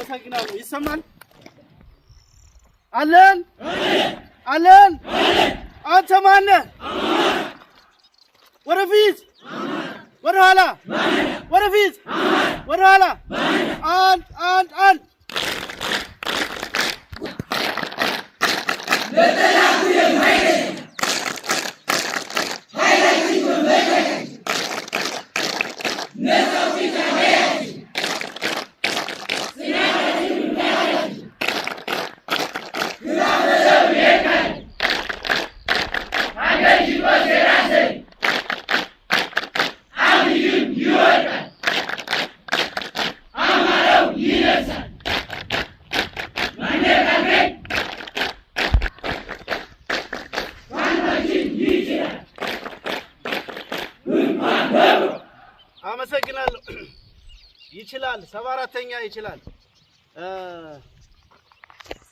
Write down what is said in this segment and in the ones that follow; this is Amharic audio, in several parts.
አመሰግናለሁ። ይሰማል? አለን አለን። አንተ ማነህ? ወደፊት ወደ ኋላ ወደፊት ወደ ኋላ አንድ አመሰግናለሁ። ይችላል 74ኛ ይችላል።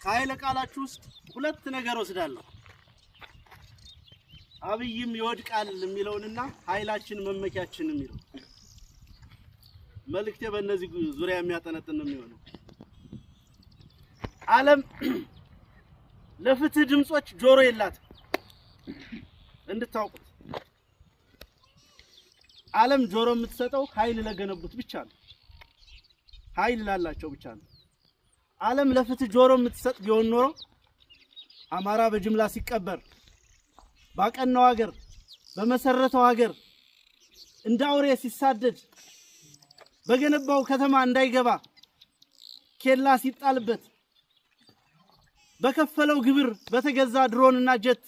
ከኃይለ ቃላችሁ ውስጥ ሁለት ነገር ወስዳለሁ። አብይም ይወድቃል የሚለውንና ኃይላችን መመኪያችን የሚለው መልእክቴ በእነዚህ ዙሪያ የሚያጠነጥን ነው የሚሆነው። ዓለም ለፍትህ ድምጾች ጆሮ የላትም እንድታውቁት። ዓለም ጆሮ የምትሰጠው ኃይል ለገነቡት ብቻ ነው። ኃይል ላላቸው ብቻ ነው። ዓለም ለፍትህ ጆሮ የምትሰጥ ቢሆን ኖሮ አማራ በጅምላ ሲቀበር ባቀናው ሀገር በመሰረተው ሀገር እንደ አውሬ ሲሳደድ በገነባው ከተማ እንዳይገባ ኬላ ሲጣልበት በከፈለው ግብር በተገዛ ድሮንና ጀት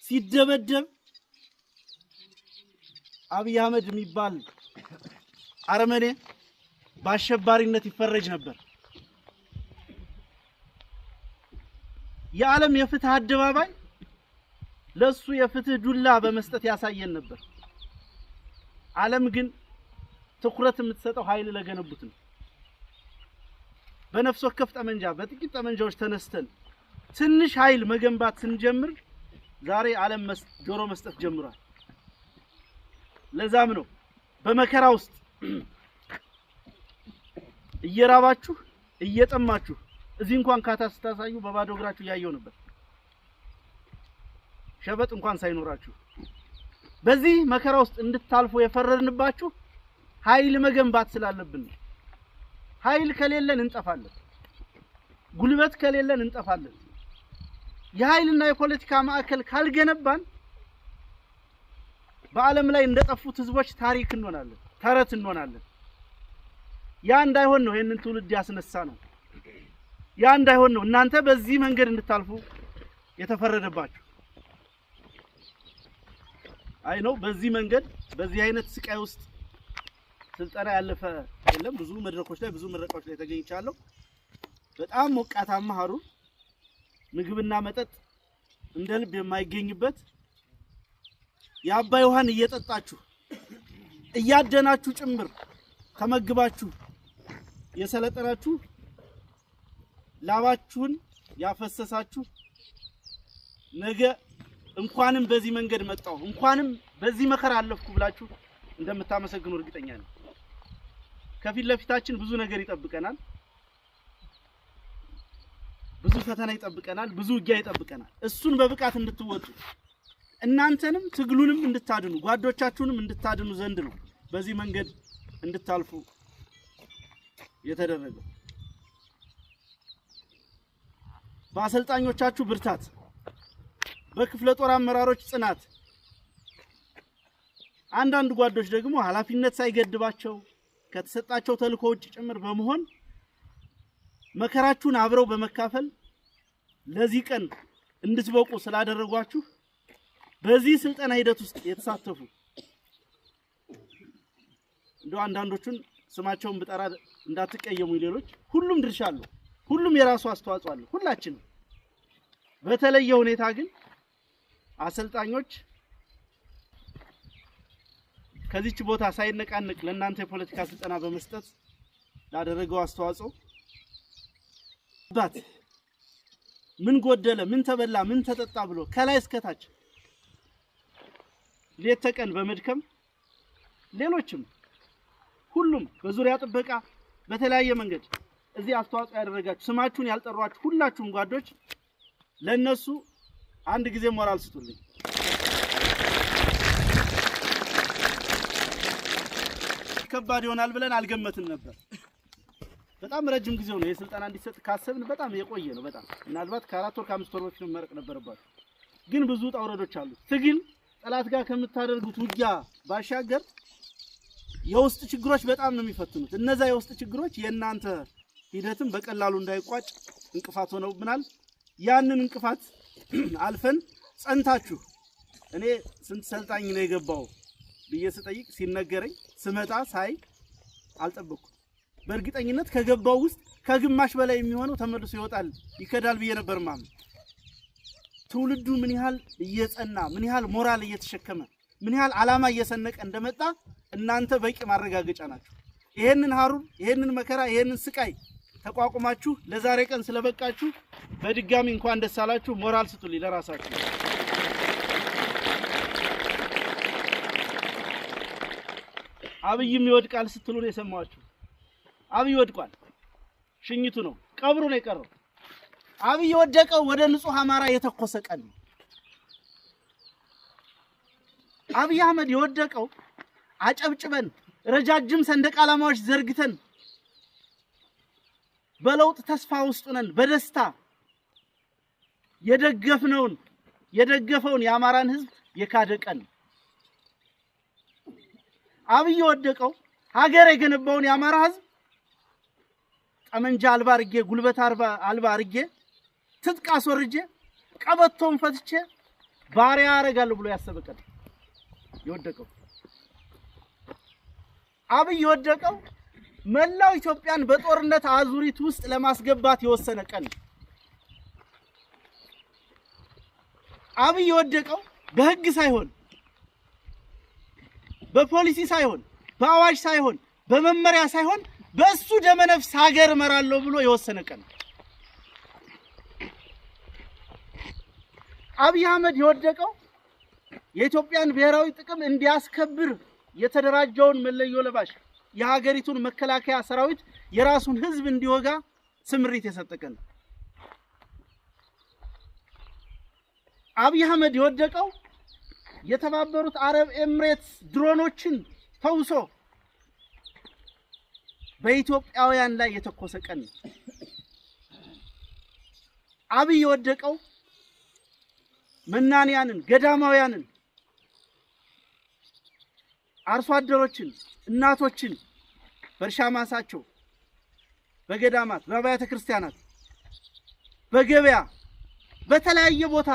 ሲደበደብ አብይ አህመድ የሚባል አረመኔ በአሸባሪነት ይፈረጅ ነበር። የዓለም የፍትህ አደባባይ ለሱ የፍትህ ዱላ በመስጠት ያሳየን ነበር። ዓለም ግን ትኩረት የምትሰጠው ኃይል ለገነቡት ነው። በነፍስ ወከፍ ጠመንጃ በጥቂት ጠመንጃዎች ተነስተን ትንሽ ኃይል መገንባት ስንጀምር ዛሬ ዓለም ጆሮ መስጠት ጀምሯል። ለዛም ነው በመከራ ውስጥ እየራባችሁ እየጠማችሁ እዚህ እንኳን ካታ ስታሳዩ በባዶ እግራችሁ ያየው ነበር። ሸበጥ እንኳን ሳይኖራችሁ በዚህ መከራ ውስጥ እንድታልፉ የፈረድንባችሁ ኃይል መገንባት ስላለብን ነው። ኃይል ከሌለን እንጠፋለን። ጉልበት ከሌለን እንጠፋለን። የኃይልና የፖለቲካ ማዕከል ካልገነባን በዓለም ላይ እንደጠፉት ህዝቦች ታሪክ እንሆናለን፣ ተረት እንሆናለን። ያ እንዳይሆን ነው ይሄንን ትውልድ ያስነሳ ነው። ያ እንዳይሆን ነው እናንተ በዚህ መንገድ እንድታልፉ የተፈረደባችሁ። አይ ነው በዚህ መንገድ በዚህ አይነት ስቃይ ውስጥ ስልጠና ያለፈ የለም። ብዙ መድረኮች ላይ ብዙ ምረቃዎች ላይ ተገኝቻለሁ። በጣም ሞቃታማ ሀሩር ምግብና መጠጥ እንደ ልብ የማይገኝበት የአባይ ውሃን እየጠጣችሁ እያደናችሁ ጭምር ተመግባችሁ የሰለጠናችሁ ላባችሁን ያፈሰሳችሁ ነገ እንኳንም በዚህ መንገድ መጣው እንኳንም በዚህ መከራ አለፍኩ ብላችሁ እንደምታመሰግኑ እርግጠኛ ነኝ። ከፊት ለፊታችን ብዙ ነገር ይጠብቀናል። ብዙ ፈተና ይጠብቀናል። ብዙ ውጊያ ይጠብቀናል። እሱን በብቃት እንድትወጡ እናንተንም ትግሉንም እንድታድኑ ጓዶቻችሁንም እንድታድኑ ዘንድ ነው በዚህ መንገድ እንድታልፉ የተደረገው። በአሰልጣኞቻችሁ ብርታት፣ በክፍለ ጦር አመራሮች ጽናት፣ አንዳንድ ጓዶች ደግሞ ኃላፊነት ሳይገድባቸው ከተሰጣቸው ተልእኮ ውጭ ጭምር በመሆን መከራችሁን አብረው በመካፈል ለዚህ ቀን እንድትበቁ ስላደረጓችሁ በዚህ ስልጠና ሂደት ውስጥ የተሳተፉ እንደው አንዳንዶቹን ስማቸውን ብጠራ እንዳትቀየሙ ሌሎች ሁሉም ድርሻ አለው። ሁሉም የራሱ አስተዋጽኦ አለው። ሁላችንም በተለየ ሁኔታ ግን አሰልጣኞች ከዚች ቦታ ሳይነቃነቅ ለእናንተ የፖለቲካ ስልጠና በመስጠት ላደረገው አስተዋጽኦ ባት ምን ጎደለ ምን ተበላ ምን ተጠጣ ብሎ ከላይ እስከታች ሌት ተቀን በመድከም ሌሎችም ሁሉም በዙሪያ ጥበቃ በተለያየ መንገድ እዚህ አስተዋጽኦ ያደረጋችሁ ስማችሁን ያልጠሯችሁ ሁላችሁም ጓዶች ለነሱ አንድ ጊዜ ሞራል ስጡልኝ። ከባድ ይሆናል ብለን አልገመትም ነበር። በጣም ረጅም ጊዜው ነው የስልጣና እንዲሰጥ ካሰብን በጣም የቆየ ነው። በጣም ምናልባት ከ4 ወር ከ5 ወር በፊት መመረቅ ነበረባችሁ። ግን ብዙ ጣውረዶች አሉ። ትግል ጠላት ጋር ከምታደርጉት ውጊያ ባሻገር የውስጥ ችግሮች በጣም ነው የሚፈትኑት። እነዛ የውስጥ ችግሮች የእናንተ ሂደትም በቀላሉ እንዳይቋጭ እንቅፋት ሆነውብናል። ያንን እንቅፋት አልፈን ጸንታችሁ እኔ ስንት ሰልጣኝ ነው የገባው ብዬ ስጠይቅ ሲነገረኝ ስመጣ ሳይ አልጠበቅኩም። በእርግጠኝነት ከገባው ውስጥ ከግማሽ በላይ የሚሆነው ተመልሶ ይወጣል ይከዳል ብዬ ነበር ማም። ትውልዱ ምን ያህል እየጸና ምን ያህል ሞራል እየተሸከመ ምን ያህል ዓላማ እየሰነቀ እንደመጣ እናንተ በቂ ማረጋገጫ ናችሁ። ይሄንን ሀሩር ይሄንን መከራ ይሄንን ስቃይ ተቋቁማችሁ ለዛሬ ቀን ስለበቃችሁ በድጋሚ እንኳን ደስ አላችሁ። ሞራል ስጡልኝ ለራሳችሁ። አብይም ይወድቃል ስትሉ ነው የሰማችሁ። አብይ ወድቋል። ሽኝቱ ነው ቀብሩ ነው የቀረው። አብይ የወደቀው ወደ ንጹህ አማራ የተኮሰ ቀን ነው። አብይ አህመድ የወደቀው አጨብጭበን ረጃጅም ሰንደቅ ዓላማዎች ዘርግተን በለውጥ ተስፋ ውስጥ ነን በደስታ የደገፈውን የአማራን ህዝብ የካደ ቀን። አብይ የወደቀው ሀገር የገነባውን የአማራ ህዝብ ጠመንጃ አልባ አርጌ ጉልበት አልባ አርጌ ትጥቅ አስወርጄ ቀበቶን ፈትቼ ባሪያ አረጋለሁ ብሎ ያሰበ ቀን የወደቀው። አብይ የወደቀው መላው ኢትዮጵያን በጦርነት አዙሪት ውስጥ ለማስገባት የወሰነ ቀን። አብይ የወደቀው በህግ ሳይሆን በፖሊሲ ሳይሆን በአዋጅ ሳይሆን በመመሪያ ሳይሆን በእሱ ደመነፍስ ሀገር እመራለሁ ብሎ የወሰነ ቀን። አብይ አህመድ የወደቀው የኢትዮጵያን ብሔራዊ ጥቅም እንዲያስከብር የተደራጀውን መለዮ ለባሽ የሀገሪቱን መከላከያ ሰራዊት የራሱን ህዝብ እንዲወጋ ስምሪት የሰጠ ቀን። አብይ አህመድ የወደቀው የተባበሩት አረብ ኤምሬትስ ድሮኖችን ተውሶ በኢትዮጵያውያን ላይ የተኮሰ ቀን። አብይ የወደቀው መናንያንን ገዳማውያንን አርሶ አደሮችን እናቶችን በእርሻ ማሳቸው በገዳማት በአብያተ ክርስቲያናት በገበያ በተለያየ ቦታ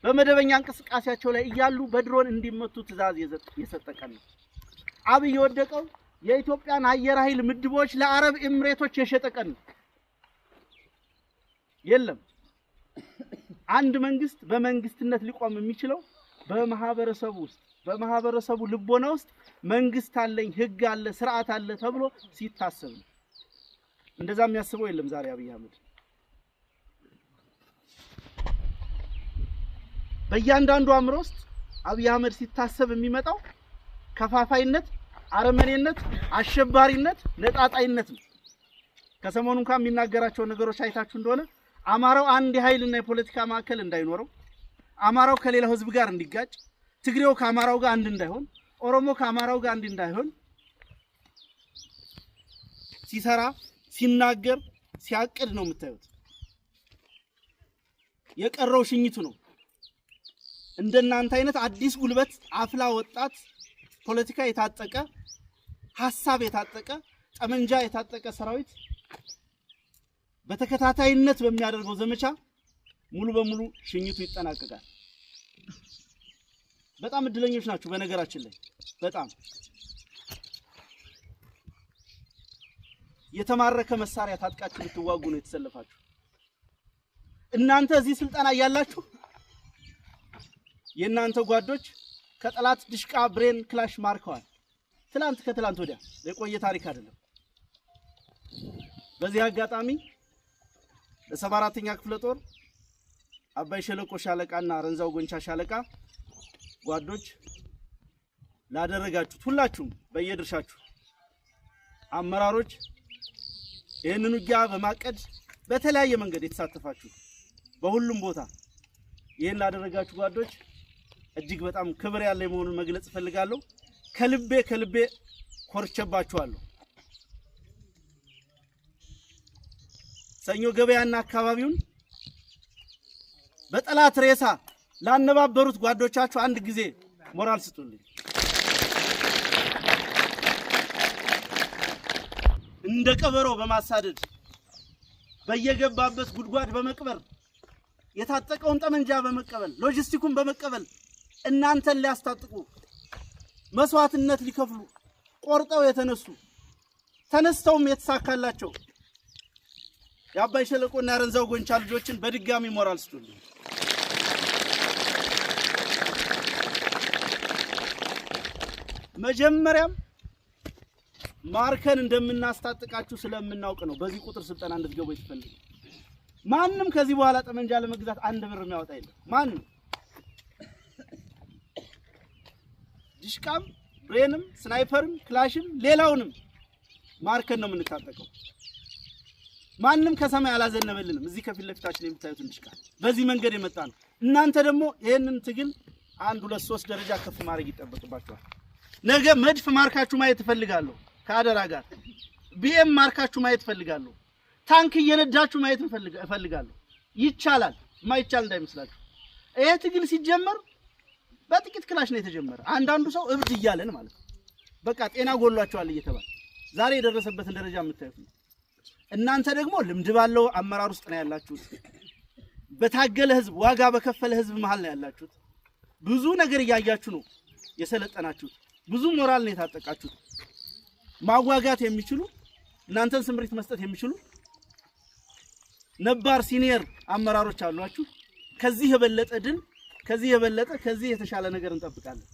በመደበኛ እንቅስቃሴያቸው ላይ እያሉ በድሮን እንዲመቱ ትዕዛዝ የሰጠ ቀን ነው። አብይ የወደቀው የኢትዮጵያን አየር ኃይል ምድቦች ለአረብ ኤምሬቶች የሸጠ ቀን ነው። የለም አንድ መንግስት በመንግስትነት ሊቆም የሚችለው በማህበረሰቡ ውስጥ በማህበረሰቡ ልቦና ውስጥ መንግስት አለኝ ህግ አለ ስርዓት አለ ተብሎ ሲታሰብ ነው። እንደዛ የሚያስበው የለም ዛሬ አብይ አህመድ። በእያንዳንዱ አእምሮ ውስጥ አብይ አህመድ ሲታሰብ የሚመጣው ከፋፋይነት፣ አረመኔነት፣ አሸባሪነት፣ ነጣጣይነት ነው። ከሰሞኑ እንኳን የሚናገራቸው ነገሮች አይታችሁ እንደሆነ አማራው አንድ የኃይልና የፖለቲካ ማዕከል እንዳይኖረው፣ አማራው ከሌላው ህዝብ ጋር እንዲጋጭ፣ ትግሬው ከአማራው ጋር አንድ እንዳይሆን፣ ኦሮሞ ከአማራው ጋር አንድ እንዳይሆን ሲሰራ ሲናገር ሲያቅድ ነው የምታዩት። የቀረው ሽኝቱ ነው። እንደናንተ አይነት አዲስ ጉልበት አፍላ ወጣት ፖለቲካ የታጠቀ ሐሳብ የታጠቀ ጠመንጃ የታጠቀ ሰራዊት በተከታታይነት በሚያደርገው ዘመቻ ሙሉ በሙሉ ሽኝቱ ይጠናቀቃል። በጣም እድለኞች ናችሁ። በነገራችን ላይ በጣም የተማረከ መሳሪያ ታጥቃችሁ ልትዋጉ ነው የተሰለፋችሁ። እናንተ እዚህ ስልጣና ያላችሁ የእናንተ ጓዶች ከጠላት ድሽቃ ብሬን ክላሽ ማርከዋል። ከትላንት ወዲያ የቆየ ታሪክ አይደለም። በዚህ አጋጣሚ ለ74ኛ ክፍለ ጦር አባይ ሸለቆ ሻለቃና ረንዛው ጎንቻ ሻለቃ ጓዶች ላደረጋችሁት ሁላችሁም በየድርሻችሁ አመራሮች ይሄንን ውጊያ በማቀድ በተለያየ መንገድ የተሳተፋችሁ በሁሉም ቦታ ይሄን ላደረጋችሁ ጓዶች እጅግ በጣም ክብር ያለኝ መሆኑን መግለጽ ፈልጋለሁ። ከልቤ ኮርቸባችኋለሁ። ሰኞ ገበያና አካባቢውን በጠላት ሬሳ ላነባበሩት ጓዶቻችሁ አንድ ጊዜ ሞራል ስጡልኝ። እንደ ቀበሮ በማሳደድ በየገባበት ጉድጓድ በመቅበር የታጠቀውን ጠመንጃ በመቀበል ሎጂስቲኩን በመቀበል እናንተን ሊያስታጥቁ መስዋዕትነት ሊከፍሉ ቆርጠው የተነሱ ተነስተውም የተሳካላቸው የአባይ ሸለቆና የአረንዛው ጎንቻ ልጆችን በድጋሚ ሞራል ስጡልኝ። መጀመሪያም ማርከን እንደምናስታጥቃችሁ ስለምናውቅ ነው በዚህ ቁጥር ስልጠና እንድትገቡ የተፈለገ። ማንም ከዚህ በኋላ ጠመንጃ ለመግዛት አንድ ብር የሚያወጣ የለም። ማንም ዲሽቃም ብሬንም ስናይፐርም ክላሽም ሌላውንም ማርከን ነው የምንታጠቀው። ማንም ከሰማይ አላዘነበልንም። እዚህ ከፊት ለፊታችን የምታዩትን ዲሽቃ በዚህ መንገድ የመጣ ነው። እናንተ ደግሞ ይሄንን ትግል 1 2 3 ደረጃ ከፍ ማድረግ ይጠበቅባችኋል። ነገ መድፍ ማርካችሁ ማየት እፈልጋለሁ። ከአደራ ጋር ቢኤም ማርካችሁ ማየት እፈልጋለሁ። ታንክ እየነዳችሁ ማየት እፈልጋለሁ። ይቻላል፣ ማይቻል እንዳይመስላችሁ። ይሄ ትግል ሲጀመር በጥቂት ክላሽ ነው የተጀመረ። አንዳንዱ ሰው እብድ እያለን ማለት ነው። በቃ ጤና ጎሏቸዋል እየተባለ ዛሬ የደረሰበትን ደረጃ የምታዩት ነው። እናንተ ደግሞ ልምድ ባለው አመራር ውስጥ ነው ያላችሁት። በታገለ ህዝብ ዋጋ በከፈለ ህዝብ መሃል ነው ያላችሁት። ብዙ ነገር እያያችሁ ነው የሰለጠናችሁት። ብዙ ሞራል ነው የታጠቃችሁት። ማዋጋት የሚችሉ እናንተን ስምሪት መስጠት የሚችሉ ነባር ሲኒየር አመራሮች አሏችሁ። ከዚህ የበለጠ ድል ከዚህ የተሻለ ነገር እንጠብቃለን።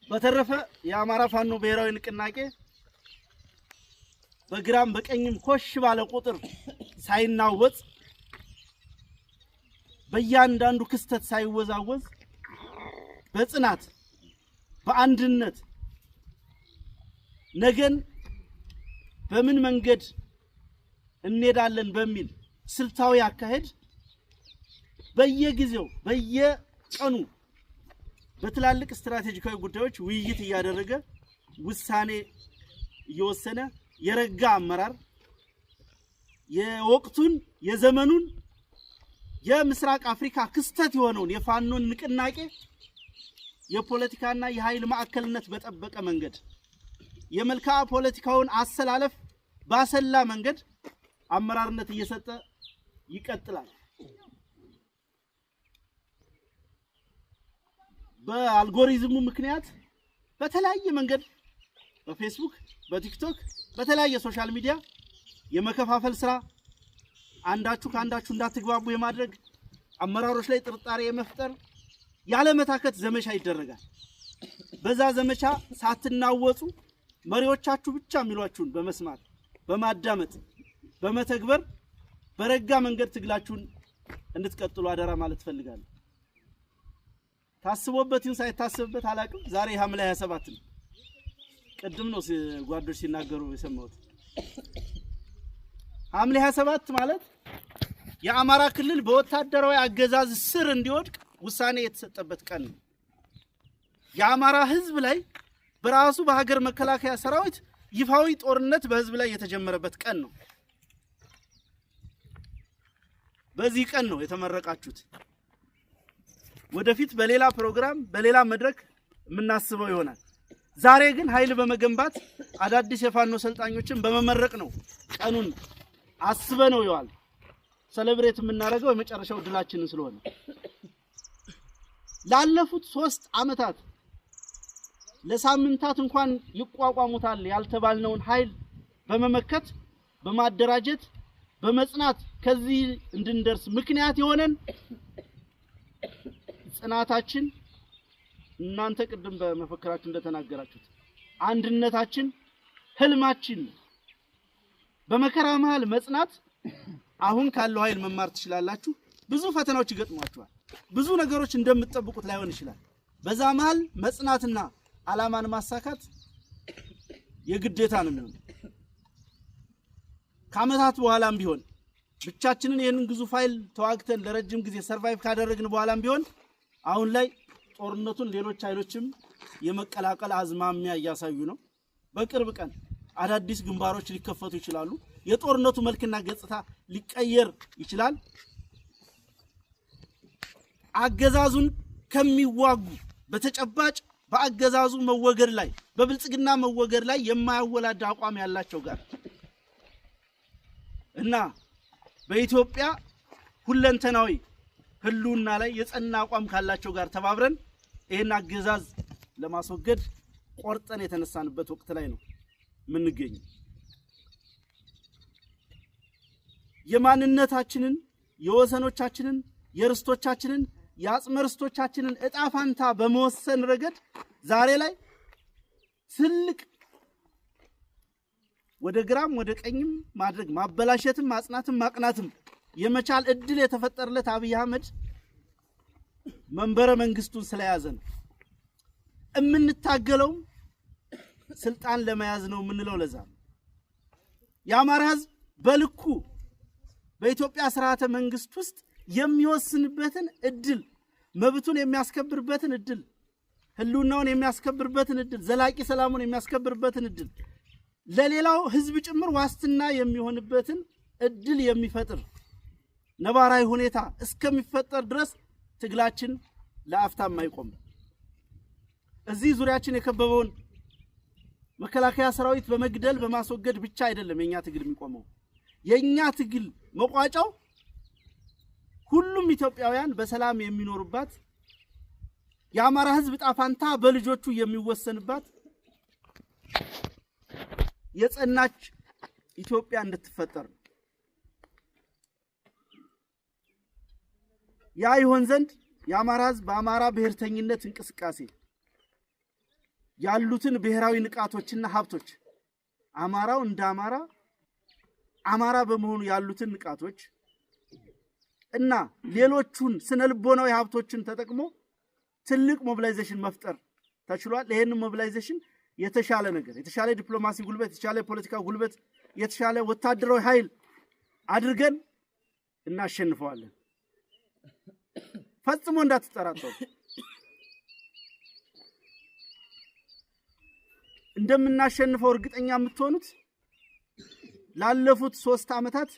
በተረፈ የአማራ ፋኖ ብሔራዊ ንቅናቄ በግራም በቀኝም ኮሽ ባለ ቁጥር ሳይናወጽ በእያንዳንዱ ክስተት ሳይወዛወዝ በጽናት በአንድነት ነገን በምን መንገድ እንሄዳለን በሚል ስልታዊ አካሄድ በየጊዜው በየቀኑ በትላልቅ ስትራቴጂካዊ ጉዳዮች ውይይት እያደረገ ውሳኔ እየወሰነ የረጋ አመራር የወቅቱን የዘመኑን የምስራቅ አፍሪካ ክስተት የሆነውን የፋኖን ንቅናቄ የፖለቲካና የኃይል ማዕከልነት በጠበቀ መንገድ የመልክዓ ፖለቲካውን አሰላለፍ ባሰላ መንገድ አመራርነት እየሰጠ ይቀጥላል። በአልጎሪዝሙ ምክንያት በተለያየ መንገድ በፌስቡክ በቲክቶክ በተለያየ ሶሻል ሚዲያ የመከፋፈል ስራ አንዳችሁ ከአንዳችሁ እንዳትግባቡ የማድረግ አመራሮች ላይ ጥርጣሬ የመፍጠር ያለመታከት ዘመቻ ይደረጋል። በዛ ዘመቻ ሳትናወጹ መሪዎቻችሁ ብቻ የሚሏችሁን በመስማት በማዳመጥ በመተግበር በረጋ መንገድ ትግላችሁን እንድትቀጥሉ አደራ ማለት ፈልጋለሁ። ታስቦበት ይሁን ሳይታሰብበት አላቅም። ዛሬ ሐምሌ 27 ነው። ቅድም ነው ጓዶች ሲናገሩ የሰማሁት። ሐምሌ 27 ማለት የአማራ ክልል በወታደራዊ አገዛዝ ስር እንዲወድቅ ውሳኔ የተሰጠበት ቀን ነው። የአማራ ህዝብ ላይ በራሱ በሀገር መከላከያ ሰራዊት ይፋዊ ጦርነት በህዝብ ላይ የተጀመረበት ቀን ነው። በዚህ ቀን ነው የተመረቃችሁት። ወደፊት በሌላ ፕሮግራም በሌላ መድረክ የምናስበው ይሆናል። ዛሬ ግን ኃይል በመገንባት አዳዲስ የፋኖ ሰልጣኞችን በመመረቅ ነው ቀኑን አስበነው ይዋል ሴሌብሬት የምናደርገው የመጨረሻው ድላችንን ስለሆነ ላለፉት 3 አመታት ለሳምንታት እንኳን ይቋቋሙታል ያልተባልነውን ኃይል በመመከት በማደራጀት በመጽናት ከዚህ እንድንደርስ ምክንያት የሆነን ጽናታችን እናንተ ቅድም በመፈክራችሁ እንደተናገራችሁት አንድነታችን ህልማችን በመከራ መሃል መጽናት አሁን ካለው ኃይል መማር ትችላላችሁ። ብዙ ፈተናዎች ይገጥሟችኋል። ብዙ ነገሮች እንደምትጠብቁት ላይሆን ይችላል። በዛ መሃል መጽናትና አላማን ማሳካት የግዴታ ነው የሚሆነው። ከዓመታት በኋላም ቢሆን ብቻችንን ይሄንን ግዙፍ ኃይል ተዋግተን ለረጅም ጊዜ ሰርቫይቭ ካደረግን በኋላም ቢሆን አሁን ላይ ጦርነቱን ሌሎች ኃይሎችም የመቀላቀል አዝማሚያ እያሳዩ ነው። በቅርብ ቀን አዳዲስ ግንባሮች ሊከፈቱ ይችላሉ። የጦርነቱ መልክና ገጽታ ሊቀየር ይችላል። አገዛዙን ከሚዋጉ በተጨባጭ በአገዛዙ መወገድ ላይ በብልጽግና መወገድ ላይ የማያወላዳ አቋም ያላቸው ጋር እና በኢትዮጵያ ሁለንተናዊ ህልውና ላይ የጸና አቋም ካላቸው ጋር ተባብረን ይሄን አገዛዝ ለማስወገድ ቆርጠን የተነሳንበት ወቅት ላይ ነው የምንገኘው። የማንነታችንን የወሰኖቻችንን የርስቶቻችንን የአጽመ ርስቶቻችንን እጣ ፋንታ በመወሰን ረገድ ዛሬ ላይ ትልቅ ወደ ግራም ወደ ቀኝም ማድረግ ማበላሸትም ማጽናትም ማቅናትም የመቻል እድል የተፈጠረለት አብይ አህመድ መንበረ መንግስቱን ስለያዘ ነው። እምንታገለው ስልጣን ለመያዝ ነው የምንለው። ለዛ የአማራ ህዝብ በልኩ በኢትዮጵያ ስርዓተ መንግስት ውስጥ የሚወስንበትን እድል መብቱን የሚያስከብርበትን እድል ህልውናውን የሚያስከብርበትን እድል ዘላቂ ሰላሙን የሚያስከብርበትን እድል ለሌላው ህዝብ ጭምር ዋስትና የሚሆንበትን እድል የሚፈጥር ነባራዊ ሁኔታ እስከሚፈጠር ድረስ ትግላችን ለአፍታም አይቆም። እዚህ ዙሪያችን የከበበውን መከላከያ ሰራዊት በመግደል በማስወገድ ብቻ አይደለም የኛ ትግል የሚቆመው። የኛ ትግል መቋጫው ሁሉም ኢትዮጵያውያን በሰላም የሚኖሩባት የአማራ ህዝብ ጣፋንታ በልጆቹ የሚወሰንባት የጸናች ኢትዮጵያ እንድትፈጠር ነው። ያ ይሆን ዘንድ የአማራ ህዝብ በአማራ ብሔርተኝነት እንቅስቃሴ ያሉትን ብሔራዊ ንቃቶችና ሀብቶች አማራው እንደ አማራ በመሆኑ ያሉትን ንቃቶች እና ሌሎቹን ስነልቦናዊ ሀብቶችን ተጠቅሞ ትልቅ ሞቢላይዜሽን መፍጠር ተችሏል። ይሄን ሞቢላይዜሽን የተሻለ ነገር የተሻለ ዲፕሎማሲ ጉልበት የተሻለ ፖለቲካ ጉልበት የተሻለ ወታደራዊ ኃይል አድርገን እናሸንፈዋለን። ፈጽሞ እንዳትጠራጠሩ። እንደምናሸንፈው እርግጠኛ የምትሆኑት ላለፉት 3 ዓመታት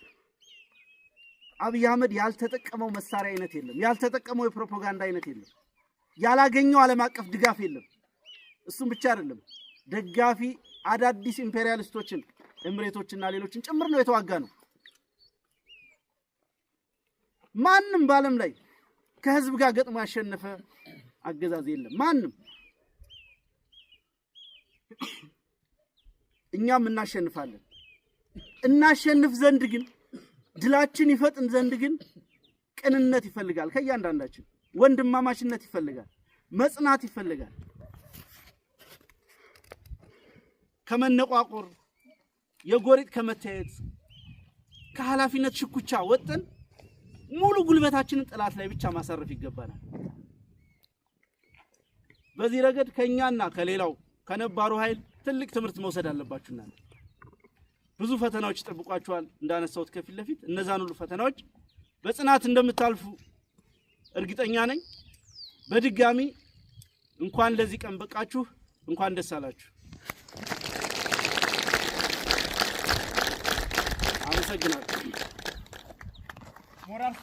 አብይ አህመድ ያልተጠቀመው መሳሪያ አይነት የለም፣ ያልተጠቀመው የፕሮፓጋንዳ አይነት የለም፣ ያላገኘው ዓለም አቀፍ ድጋፍ የለም። እሱም ብቻ አይደለም፣ ደጋፊ አዳዲስ ኢምፔሪያሊስቶችን እምሬቶችና ሌሎችን ጭምር ነው የተዋጋ ነው። ማንም በዓለም ላይ ከህዝብ ጋር ገጥሞ ያሸነፈ አገዛዝ የለም ማንም። እኛም እናሸንፋለን። እናሸንፍ ዘንድ ግን ድላችን ይፈጥን ዘንድ ግን ቅንነት ይፈልጋል። ከእያንዳንዳችን ወንድማማችነት ይፈልጋል፣ መጽናት ይፈልጋል። ከመነቋቆር የጎሪጥ ከመታየት ከኃላፊነት ሽኩቻ ወጥተን ሙሉ ጉልበታችንን ጥላት ላይ ብቻ ማሳረፍ ይገባናል። በዚህ ረገድ ከኛና ከሌላው ከነባሩ ኃይል ትልቅ ትምህርት መውሰድ አለባችሁና ብዙ ፈተናዎች ይጠብቋችኋል። እንዳነሳውት ከፊት ለፊት እነዛን ሁሉ ፈተናዎች በጽናት እንደምታልፉ እርግጠኛ ነኝ። በድጋሚ እንኳን ለዚህ ቀን በቃችሁ፣ እንኳን ደስ አላችሁ። አመሰግናለሁ። ሞራል